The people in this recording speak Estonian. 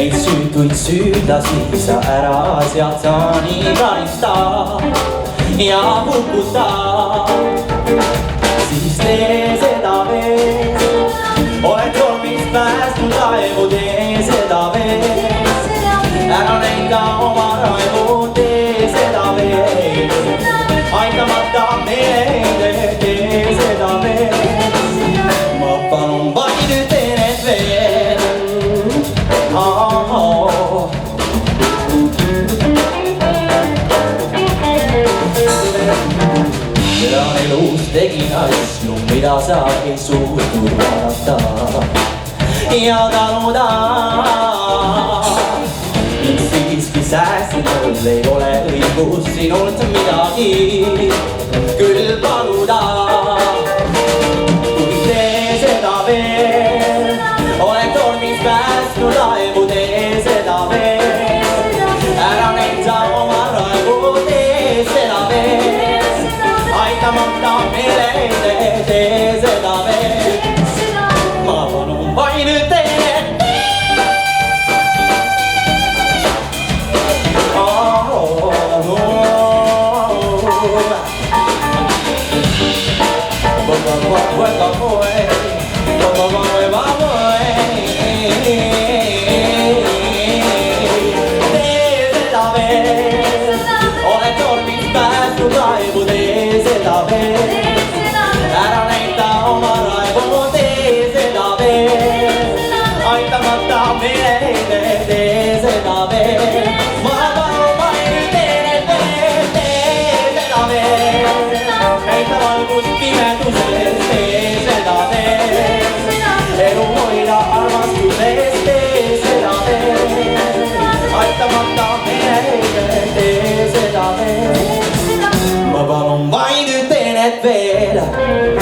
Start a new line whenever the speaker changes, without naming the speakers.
Neid süütuid süüdlasi sa ära sealt sa nii karista ja hukuta. Siis tee seda veel, oled tormist päästnud laevu, tee seda veel. Ära näita oma raivu, tee seda veel. Aitamata meelde, tee seda veel. Ma palun vaid tee need veel. Elan elus tegin asju, mida sa ei suutnud vaadata ja taluda. Siiski säästnud mul ei ole õigus sinult midagi küll paluda. Kui tee seda veel, oled tormis päästnud laevu, tee seda veel. Ära näita oma raevu, tee seda veel. Aitamata meelele, tee seda veel. Ma palun vaid tee. Oled tormist päästnud laevu, tee seda veel. Ära näita oma raevu, tee seda veel. Aitamata meelde, tee seda veel. Ma palun vaid tee need veel, tee seda veel. Näita valgust pimeduses, tee seda veel. Elu hoida armastuses, tee seda veel. Aitamata meelde, tee seda veel. Ma palun vaid tee need veel.